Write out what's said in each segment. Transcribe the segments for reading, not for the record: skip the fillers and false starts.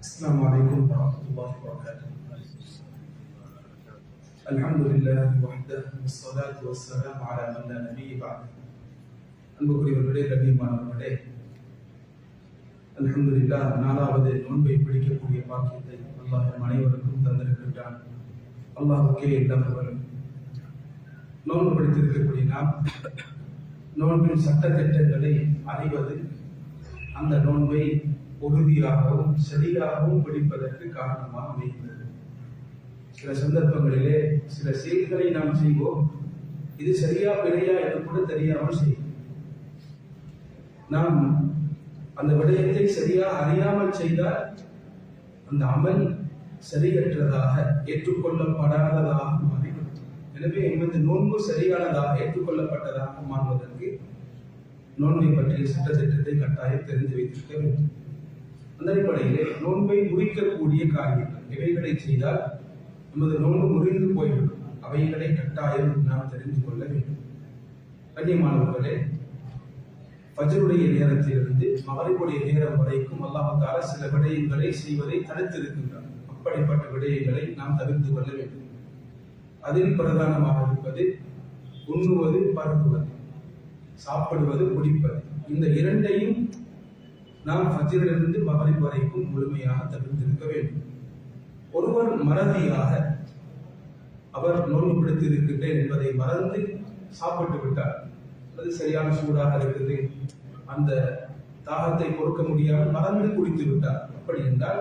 السلام عليكم ورحمة الله وبركاته. الحمد لله وحده والصلاة والسلام على من لا نبي بعده. அன்புக்குரியவர்களே, கண்ணியமானவர்களே, அல்ஹம்துலில்லாஹ், நாலாவது நோன்பை பிடிக்கக்கூடிய பாக்கியத்தை அல்லாஹ் நம் அனைவருக்கும் தந்திருக்கின்றான். அல்லாஹ்வுக்கே எல்லா புகழும். நோன்பு பிடித்திருக்கக்கூடிய நாம் நோன்பின் சட்டத்திட்டங்களை அறிவது அந்த நோன்பை உறுதியாகவும் சரியாகவும் பிடிப்பதற்கு காரணமாக அமைகிறது. சில சந்தர்ப்பங்களிலே சில செயல்களை நாம் செய்வோம், இது சரியா பிழையா என்று கூட தெரியாமல் செய்வோம். நாம் அந்த விடயத்தை சரியா அறியாமல் செய்தால் அந்த அமல் சரியற்றதாக ஏற்றுக்கொள்ளப்படாததாக மாறிவிடும். எனவே எமது நோன்பு சரியானதாக ஏற்றுக்கொள்ளப்பட்டதாக மாறுவதற்கு நோன்பை பற்றிய சட்டத்திட்டத்தை கட்டாயம் தெரிந்து வைத்திருக்க வேண்டும். அந்த அடிப்படையிலே நோன்பை முறிக்கக்கூடிய காரியங்கள் இவைகளை செய்தால் நமது நோன்பு முறிந்து போய்விடும். அவைகளை கட்டாயம் நாம் தெரிந்து கொள்ள வேண்டும். கண்ணியமானவர்களே, ஃபஜ்ருடைய நேரத்திலிருந்து மகரிபுடைய நேரம் வரைக்கும் அல்லாஹ் தஆலா சில விடயங்களை செய்வதை தடுத்திருக்கின்றார். அப்படிப்பட்ட விடயங்களை நாம் தவிர்த்து கொள்ள வேண்டும். அதில் பிரதானமாக இருப்பது உண்ணுவது, பருகுவது, சாப்பிடுவது, குடிப்பது. இந்த இரண்டையும் நாம் ஃபஜ்ரிலிருந்து மகரிப் வரைக்கும் முழுமையாக தவிர்த்திருக்க வேண்டும். ஒருவர் மறதியாக அவர் நோன்பு பிடித்திருக்கின்றேன் என்பதை மறந்து சாப்பிட்டு விட்டார், அது சரியான சூடாக இருக்குது, அந்த தாகத்தை பொறுக்க முடியாமல் மறந்து குடித்து விட்டார். அப்படி என்றால்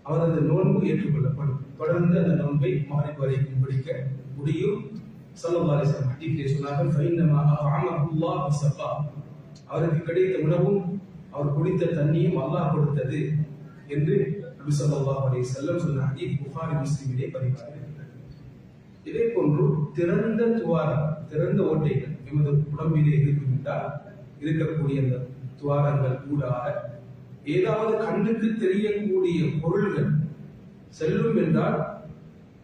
அவரது நோன்பு ஏற்றுக்கொள்ளப்படும். தொடர்ந்து அந்த நோன்பை மகரிப் வரைக்கும் பிடிக்க முடியும். ஸல்லல்லாஹு அலைஹி வஸல்லம் ஹதீஸிலே சொன்னார்கள், ஃபைன்னமா அஅமஹுல்லாஹு வஸஃபா, அவருக்கு கிடைத்த உணவும் அவர் குடித்த தண்ணியும் அல்லாஹ் கொடுத்தது என்று நபி ஸல்லல்லாஹு அலைஹி வஸல்லம் சொன்ன ஹதீஸ் புகாரி முஸ்லிமிலே பதிவாக இருக்கிறது. இதே போன்று திறந்த துவாரம், திறந்த ஓட்டைகள் எமது உடம்பிலே இருக்கின்றால் இருக்கக்கூடிய அந்த துவாரங்கள் ஊடாக ஏதாவது கண்ணுக்கு தெரியக்கூடிய பொருள்கள் செல்லும் என்றால்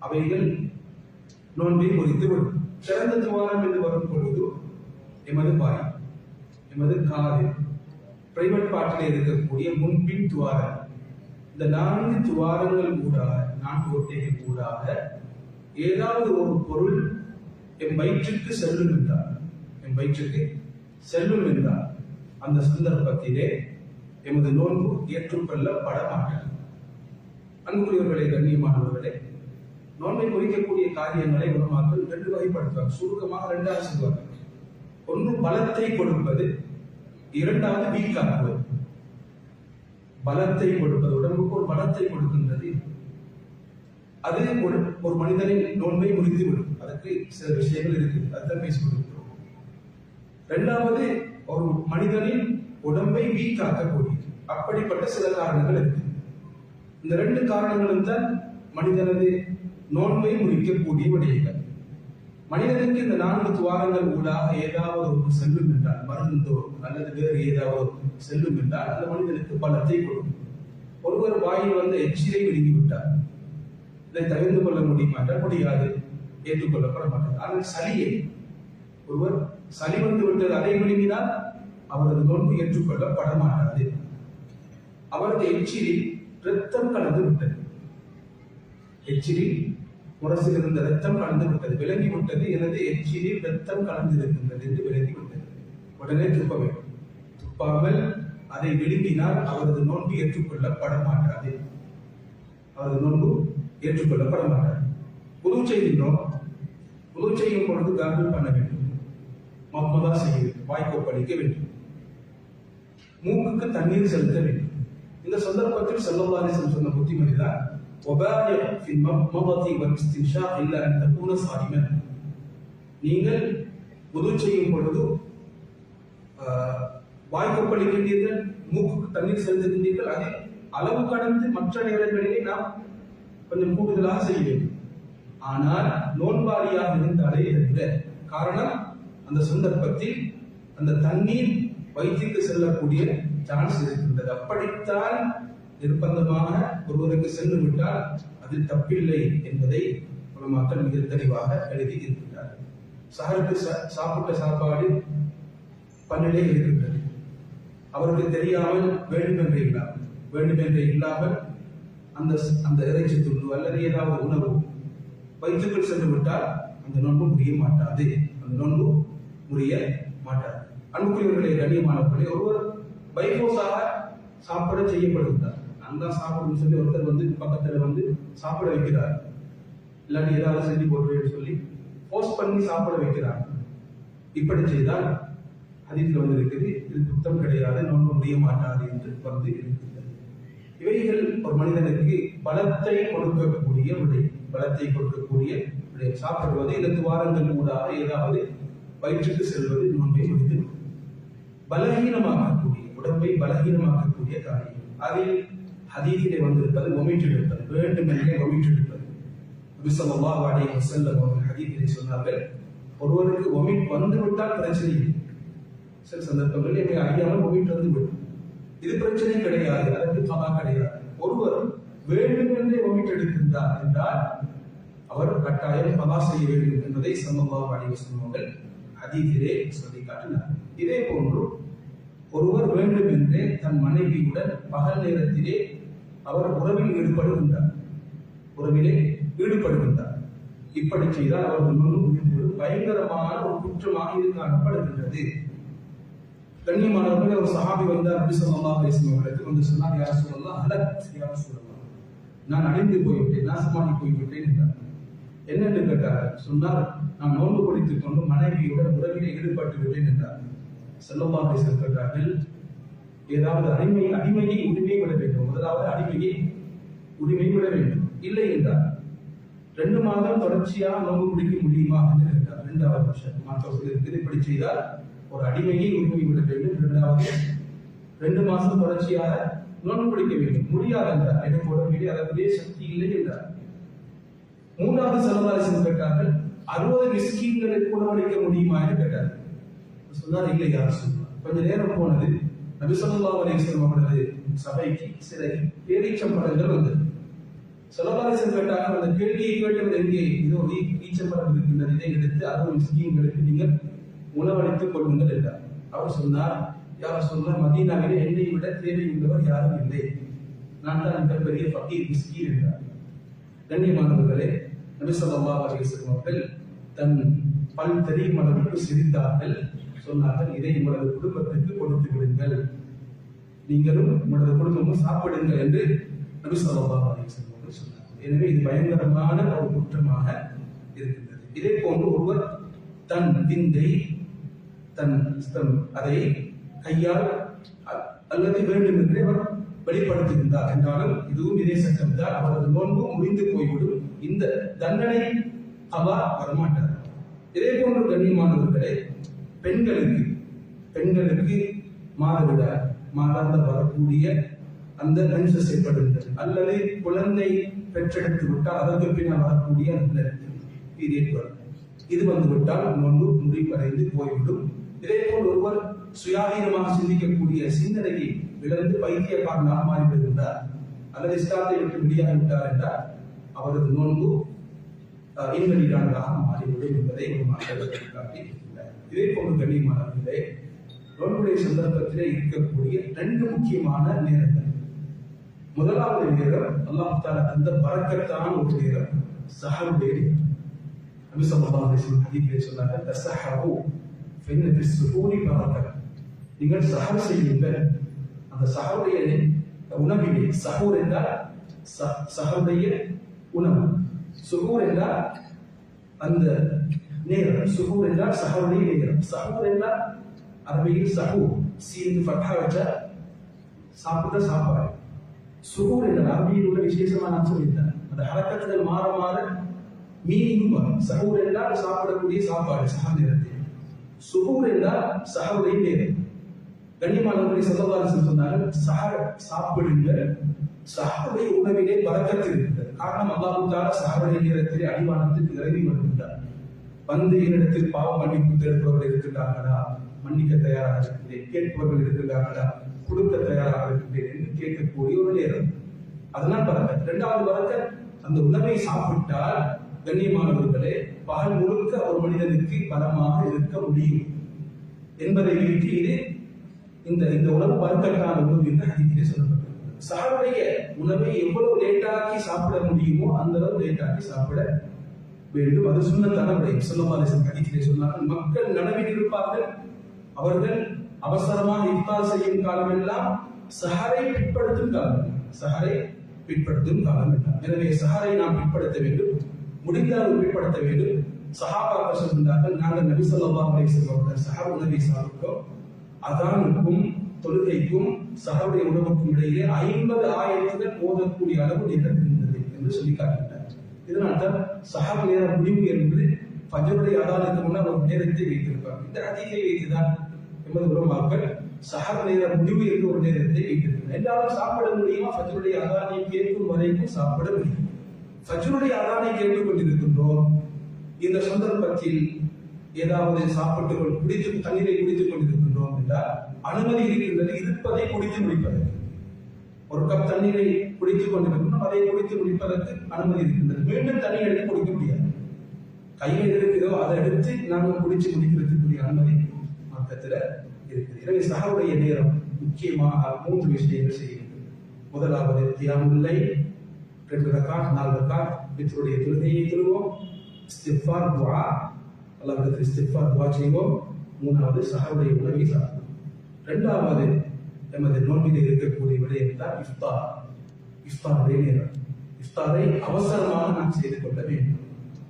அவைகள் நோன்பை முறித்து விடும். திறந்த துவாரம் என்று வரும் பொழுது எமது வாய், எமது காது, பிரைவேட் பார்ட்டில் இருக்கக்கூடிய முன்பின் துவாரம், இந்த 4 துவாரங்கள் ஊடாக, 4 ஓட்டைகள் ஊடாக ஏதாவது ஒரு பொருள் என் வயிற்றுக்கு செல்லும் என்றால், என் வயிற்றுக்கு செல்லும் என்றால் அந்த சந்தர்ப்பத்திலே எமது நோன்பு ஏற்றுக்கொள்ளப்பட மாட்டாது. அன்புக்குரியவர்களே, கண்ணியமானவர்களே, நோன்பை குறிக்கக்கூடிய காரியங்களை உலமாக்கள் 2 வகைப்படுத்துவார். சுருக்கமாக 2ஆக சொல்வார்கள். ஒன்று பலத்தை கொடுப்பது, இரண்டாவது வீக்காக்குவது. பலத்தை கொடுப்பது, உடம்புக்கு ஒரு பலத்தை கொடுக்கின்றது, அது ஒரு மனிதனின் நோன்பை முறித்துவிடும். அதற்கு சில விஷயங்கள் இருக்குது, அதான் பேசிக்கொண்டிருக்கிறோம். இரண்டாவது ஒரு மனிதனின் உடம்பை வீக்காக்கக்கூடியது. அப்படிப்பட்ட சில காரணங்கள் இருக்கு. இந்த 2 காரணங்களும் தான் மனிதனது நோன்பை முறிக்கக்கூடிய விடயங்கள். மனிதனுக்கு இந்த 4 துவாரங்கள் ஊடாக ஏதாவது ஒரு செல்லும் என்றால், மருந்தோ அல்லது வேறு ஏதாவது செல்லும் என்றால் அந்த மனிதனுக்கு பலத்தை கொடுக்கும். ஒருவர் வாயில் வந்த எச்சிலை விழுங்கிவிட்டார், இதை தவிர்த்து கொள்ள முடியுமா என்றால் முடியாது, ஏற்றுக்கொள்ளப்பட மாட்டார். ஆனால் சளியை, ஒருவர் சளி வந்து விட்டது, அதை விழுங்கினால் அவரது நோன்பு ஏற்றுக்கொள்ளப்பட மாட்டாது. அவரது எச்சிலில் இரத்தம் கலந்து விட்டது, எச்சிலில் முரசில் இருந்த ரத்தம் கலந்து விட்டது, விளங்கி விட்டது, எனது எச்சிலில் ரத்தம் கலந்து இருக்கின்றது என்று விளங்கி விட்டது. உடனே துப்ப வேண்டும். துப்பாமல் அதை விழுங்கினால் அவரது நோன்பு ஏற்றுக்கொள்ளப்பட மாட்டாது, அவரது நோன்பு ஏற்றுக்கொள்ளப்பட மாட்டாது. உது செய்கின்றோம், உது செய்யும் பொழுது கார்கிள் பண்ண வேண்டும், மம்மதா செய்ய வேண்டும், வாய்க்கோப்பளிக்க வேண்டும், மூக்குக்கு தண்ணீர் செலுத்த வேண்டும். இந்த சந்தர்ப்பத்தில் ஸல்லல்லாஹு அலைஹி வஸல்லம் சொன்ன புத்திமதிதான், وبالغ في المضمضة والاستنشاق إلا أن تكون صائما. நீங்கள் வுது செய்யும் பொழுது வாய்க்கொப்பளிக்கின்றீர்கள், மூக்குக்கு தண்ணீர் செலுத்துகின்றீர்கள், அதை அளவு கடந்து மற்ற நேரங்களிலே நாம் கொஞ்சம் கூடுதலாக செய்ய வேண்டும். ஆனால் நோன்பாளியாக இருந்தாலே இல்லை. காரணம், அந்த சந்தர்ப்பத்தில் அந்த தண்ணீர் வயிற்றுக்கு செல்லக்கூடிய சான்ஸ் இருக்கின்றது. அப்படித்தான் நிர்பந்தமாக ஒருவருக்கு சென்று விட்டால் அதில் தப்பில்லை என்பதை மக்கள் மிக தெளிவாக எழுதி இருக்கின்றார். சஹருக்கு சாப்பிட்ட சாப்பாடு பன்னிலே இருக்கின்றது, அவருக்கு தெரியாமல் வேண்டும் என்றீர்களா, வேண்டுமென்றே இல்லாமல் அந்த அந்த இறைச்சி துண்டு அல்லது ஏதாவது உணவு வயிற்றுக்குள் சென்று விட்டால் அந்த நோன்பு முறிய மாட்டாது. அந்த நோன்பு முறிய மாட்டாது. அன்புக்குரியவர்களே, கண்ணியமானவர்களே, ஒருவர் பைபோஸாக சாப்பிட செய்யப்படுகிறார். நான் தான் சாப்பிடணும்னு சொல்லி ஒருத்தர் பக்கத்துல சாப்பிட வைக்கிறார், இல்லாட்டி ஏதாவது செஞ்சு போட்டு சொல்லி போஸ்ட் பண்ணி சாப்பிட வைக்கிறார். இப்படி செய்தால் ஹதீஸ்ல இருக்குது, இது குத்தம் கிடையாது, நோன்பு முடிய மாட்டாது என்று இருக்கிறது. இவைகள் ஒரு மனிதனுக்கு பலத்தை கொடுக்கக்கூடிய விடை. சாப்பிடுவது இந்த துவாரங்கள் ஊடாக ஏதாவது வயிற்றுக்கு செல்வது நோன்பை முடித்து பலகீனமாக்கக்கூடிய, உடம்பை பலகீனமாக்கக்கூடிய காரியம். அதில் ஹதீஸிலே வந்திருப்பது வொமிட் எடுப்பது, வேண்டுமென்றே வொமிட் எடுப்பது. நபி ஸல்லல்லாஹு அலைஹி வஸல்லம் அவர்கள் ஹதீஸிலே சொன்னார்கள், ஒருவருக்கு வொமிட் வந்துவிட்டால் பிரச்சனை இல்லை. சில சந்தர்ப்பங்களில் என்னை அறியாமல் வொமிட் வந்துவிடும், இது பிரச்சனை கிடையாது, அதற்கு கலா கிடையாது. ஒருவர் வேண்டுமென்றே வொமிட் எடுக்கின்றார் என்றால் அவர் கட்டாயம் கலா செய்ய வேண்டும் என்பதை ஸல்லல்லாஹு அலைஹி வஸல்லம் அவர்கள் ஹதீஸிலே சொல்லி காட்டினார். இதே போன்று ஒருவர் வேண்டுமென்றே தன் மனைவியுடன் பகல் நேரத்திலே அவர் உறவில் ஈடுபடுகின்றார். இப்படி செய்தால் அவர்கள் முன்பு பயங்கரமான ஒரு குற்றமாக இது காணப்படுகின்றது. கண்ணியமானவர்கள், ஒரு சஹாபி வந்தார் நபி ஸல்லல்லாஹு அலைஹி வஸல்லம் அவர்களுக்கு சொன்னார், யா ரசூலல்லாஹ், யா ரசூலல்லாஹ், நான் அழிந்து போய்விட்டேன், நாசமாகி போய்விட்டேன் என்றார். என்னென்று கேட்டார். சொன்னார், நான் நோன்பு பிடித்துக் கொண்டு மனைவியுடன் உறவிலே ஈடுபட்டு விட்டேன் என்றார். ஸல்லல்லாஹு அலைஹி வஸல்லம் கேட்டார்கள், ஏதாவது அடிமையை உரிமை விட வேண்டும், முதலாவது அடிமையை உரிமை விட வேண்டும். இல்லை என்றார். 2 மாதம் தொடர்ச்சியாக நோன்பு பிடிக்க முடியுமா என்று கேட்டார். 2வது வருஷம் மாற்றத்தில் இப்படி செய்தால் ஒரு அடிமையை உரிமை விட வேண்டும். 2 மாதம் தொடர்ச்சியாக நோன்பு பிடிக்க வேண்டும். முடியாது என்றார். எனக்கு உடம்பிலே அதற்குரிய சக்தி இல்லை என்றார். 3வது ஸல்லல்லாஹு அலைஹி வஸல்லம் கேட்டார்கள், 60 மிஸ்கீன்களுக்கு உணவளிக்க முடியுமா என்று கேட்டார். சொன்னார், இல்லை யா ரசூலல்லாஹ். கொஞ்ச நேரம் போனது, நபி ஸல்லல்லாஹு அலைஹி வஸல்லம் அவர்களது சபைக்கு சில பேரீச்சம்பழங்கள் வந்தது. ஸல்லல்லாஹு அலைஹி வஸல்லம் கேட்டார்கள், அந்த கேள்வியை கேட்டவர் எங்கே? இதோ ஈச்சம்பழம் இருக்கின்றது, இதை எடுத்து 60 மிஸ்கீன்களுக்கு நீங்கள் உணவளித்துக் கொள்ளுங்கள் என்றார். அவர் சொன்னார், யா ரசூலல்லாஹ், மதீனாவிலே என்னை விட தேவையுள்ளவர் யாரும் இல்லை, நான் தான் மிகப்பெரிய ஃபகீர் மிஸ்கீன் என்றார். கண்ணியமானவர்களே, நபி ஸல்லல்லாஹு அலைஹி வஸல்லம் அவர்கள் தன் பல் தெரியும் அளவுக்கு சிரித்தார்கள். சொன்னார்கள், இதை உங்களது குடும்பத்திற்கு கொடுத்து விடுங்கள், நீங்களும் உங்களது குடும்பமும் சாப்பிடுங்கள் என்று நபி ஸல்லல்லாஹு அலைஹி வஸல்லம் அவர்கள் சொன்னார்கள். எனவே இது பயங்கரமான ஒரு குற்றமாக இருக்கின்றது. இதே போன்று ஒருவர் தன் விந்தை அதை கையால் அல்லது வேண்டும் என்று அவர் வெளிப்படுத்துகின்றார் என்றாலும் இதுவும் இதே சட்டம் தான். அவரது நோன்பு முடிந்து போய்விடும். இந்த தண்டனை அவர் வரமாட்டார். இதே போன்று கண்ணியமானவர்களே, பெண்களுக்கு மாதாந்தம் வரக்கூடிய அந்த மென்சஸ் ஏற்படுகின்றது, அல்லது குழந்தை பெற்றெடுத்து விட்டால் அதற்கு பின்னால் வரக்கூடிய அந்த பீரியட் வரும். இது வந்துவிட்டால் நோன்பு முடிவடைந்து போய்விடும். இதே போல் ஒருவர் சுயாதீனமாக சிந்திக்கக்கூடிய சிந்தனையை இழந்து பைத்தியக்காரனாக மாறிவிடுகின்றார், அல்லது இஸ்லாத்தை விட்டு வெளியாகிவிட்டார் என்றால் அவரது நோன்பு இன்வெலிடானதாக மாறிவிடும் என்பதை ஒரு மக்கள் காட்டியிருக்கிறார். இதே போன்று கண்ணியமானவர்களே, நோன்புடைய சந்தர்ப்பத்திலே இருக்கக்கூடிய 2 முக்கியமான நேரங்கள். முதலாவது நேரம் அல்லாஹ் தஆலா தந்த பரக்கத்தான ஒரு நேரம், சஹருடைய நேரம். நபி ஸல்லல்லாஹு அலைஹி வஸல்லம் ஹதீஸிலே சொன்னார்கள், தஸஹரு ஃபஇன்ன ஃபிஸ்-ஸுஹூரி பரக்கத். நீங்கள் சஹர் செய்யுங்கள். அந்த சஹருடைய உணவிலே, சஹூர் என்றால் சஹருடைய உணவு, சுஹூர் என்றால் அந்த நேரம், சுஹூர் என்றால் சஹருடைய நேரம். சஹூர் என்றால் அரபியில் சஹூர், சீன் ஃபத்ஹா வச்சா சாப்பிட்ட சாப்பாடு. சுஹூர் என்ற அரபியில் உள்ள விசேஷமான அம்சம் இருந்தார். அந்த ஹரக்கத்துகள் மாற மாற மீனிங்கும் வரும். சஹூர் என்றால் சாப்பிடக்கூடிய சாப்பாடு, சஹர் நேரத்தில். சுஹூர் என்றால் சஹருடைய நேரம். கண்ணியமானவர்களை ஸல்லல்லாஹு அலைஹி வஸல்லம் சொன்னார்கள், சஹர் சாப்பிடுங்கள், சஹருடைய உணவிலே பரக்கத்து இருக்கிறது. காரணம், அல்லாஹ் தஆலா சஹருடைய நேரத்திலே அடிவானத்துக்கு இறங்கி வருகின்றார். வந்து என்னிடத்தில் பாவ மன்னிப்பு தேடுபவர்கள் இருக்கின்றார்களா, மன்னிக்க தயாராக இருக்கின்றேன், கேட்பவர்கள் இருக்கின்றார்களா, கொடுக்க தயாராக இருக்கின்றேன் என்று கேட்கக்கூடிய ஒரு நேரம். அதனால் பரக்கத். 2வது பரக்கத், அந்த உணவை சாப்பிட்டால் கண்ணியமானவர்களே பகல் முழுக்க ஒரு மனிதனுக்கு பலமாக இருக்க முடியும் என்பதை வைத்து இது இந்த உணவு பரக்கத்தான உணவு என்று ஹதீஸிலே சொல்லப்பட்டிருக்கிறது. சஹருடைய உணவை எவ்வளவு லேட்டாக்கி சாப்பிட முடியுமோ அந்த அளவு லேட்டாக்கி சாப்பிட வேண்டும். அது சுன்னத்தான விடயம். ஸல்லல்லாஹு அலைஹி வஸல்லம் ஹதீஸிலே சொன்னார்கள், மக்கள் நனவில் இருப்பார்கள், அவர்கள் அவசரமாக இஃப்தார் செய்யும் காலமெல்லாம் சஹரை பிற்படுத்தும் காலம், சஹரை பிற்படுத்தும் காலம் எல்லாம். எனவே சஹரை நாம் பிற்படுத்த வேண்டும், முடிந்த அளவு பிற்படுத்த வேண்டும். சஹாபாக்கள் சொல்கின்றார்கள், நாங்கள் நபி ஸல்லல்லாஹு அலைஹி வஸல்லம் சஹர் உணவை சாப்பிட்டோம், அதானுக்கும் தொழுகைக்கும் சஹருடைய உணவுக்கும் இடையே 50 ஆயத்துகள் ஓதக்கூடிய அளவு நேரம் இருந்தது என்று சொல்லி காட்டுகிறார். இதனால்தான் சஹர் நேர முடிவு என்பது ஃபஜ்ருடைய அதானுக்கு முன்னால் ஒரு நேரத்தை வைத்திருப்பார். இந்த ஹதீஸை வைத்துதான் எமது உலமாக்கள் சஹர் நேர முடிவு என்று ஒரு நேரத்தை வைத்திருக்கிறார். எல்லாரும் சாப்பிட முடியுமா? ஃபஜ்ருடைய அதானை கேட்கும் வரைக்கும் சாப்பிட முடியும். ஃபஜ்ருடைய அதானை கேட்டுக் கொண்டிருக்கின்றோம், இந்த சந்தர்ப்பத்தில் ஏதாவது சாப்பிட்டு தண்ணீரை குடித்துக் கொண்டிருக்கின்றோம் என்றால் அனுமதி இருக்கின்றது இருப்பதை குடித்து முடிப்பதற்கு. ஒரு கப் தண்ணீரை குடித்துக் கொண்டிருக்கின்றோம், அதை குடித்து முடிப்பதற்கு அனுமதி இருக்கின்றது. மீண்டும் தண்ணீர் எடுத்து குடிக்க முடியாது. கையில் இருக்கிறதோ அதை எடுத்து நாங்கள் குடிச்சு முடிக்கிறதுக்குரிய அனுமதி மார்க்கத்தில் இருக்குது. எனவே சஹருடைய நேரம் முக்கியமாக 3 விஷயங்கள் செய்கிறது. முதலாவது தியாமுல் லைல், 2 ரக்காத் 4 ரக்காத் வித்ருடைய தொழுகையை தொழுவோம், இஸ்திக்ஃபார் துஆ, அல்லாஹ்விடத்தில் இஸ்திக்ஃபார் துஆ செய்வோம். 3வது சஹருடைய உணவை சாப்பிடுவோம். 2வது நமது நோன்பில் இருக்கக்கூடிய விடயம் தான் இஃப்தார். இஃப்தாருடைய நேரம், இஃப்தாரை அவசரமாக நாம் செய்து கொள்ள வேண்டும்.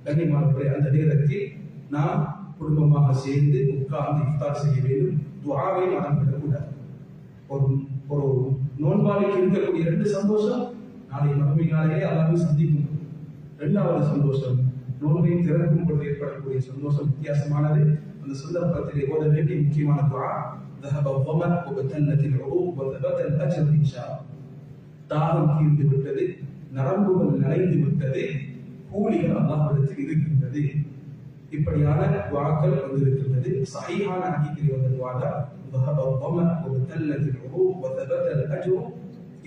கண்ணியமானவர்களே, அந்த நேரத்தில் நாம் குடும்பமாக சேர்ந்து உட்கார்ந்து இஃப்தார் செய்ய வேண்டும். துஆவை மறந்துவிடக்கூடாது. ஒரு நோன்பாளிக்கு இருக்கக்கூடிய 2 சந்தோஷம், நாளை மறுமை நாளையே அல்லாஹ்வை சந்திக்கும். 2வது சந்தோஷம், நோன்பை திறக்கும் பொழுது ஏற்படக்கூடிய சந்தோஷம் வித்தியாசமானது. அந்த சந்தர்ப்பத்திலே ஓத வேண்டிய முக்கியமான துஆ, ذهب الظمأ وابتلت العروق وثبت الأجر إن شاء الله. தாகம் தீர்ந்து விட்டது, நரம்புகள் நனைந்து விட்டது, கூலிகள் அல்லாஹ்விடத்தில் இருக்கின்றது. இப்படியான துஆக்கள் வந்திருக்கின்றது. சஹீஹான ஹதீஸில் வந்த துஆ தான் ذهب الظمأ وابتلت العروق وثبت الأجر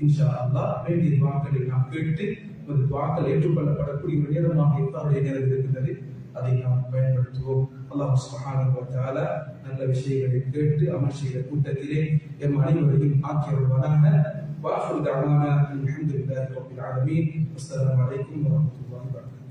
إن شاء الله. வேண்டிய துஆக்களை நாம் கேட்டு அந்த துஆக்கள் ஏற்றுக்கொள்ளப்படக்கூடிய ஒரு நேரமாக இஃப்தாருடைய நேரம் இருக்கின்றது. அதை நாம் பயன்படுத்துவோம். அல்லாஹ் சுப்ஹானஹு வ தஆலா நல்ல விஷயங்களை கேட்டு அமல் செய்த கூட்டத்திலே எம் அனைவரையும் ஆக்கியவர்களாக. வாஃபிரு தஅவானா அல்ஹம்துலில்லாஹி ரப்பில் ஆலமீன். அஸ்ஸலாமு அலைக்கும் வரஹ்மத்துல்லாஹி வபரகாத்துஹு.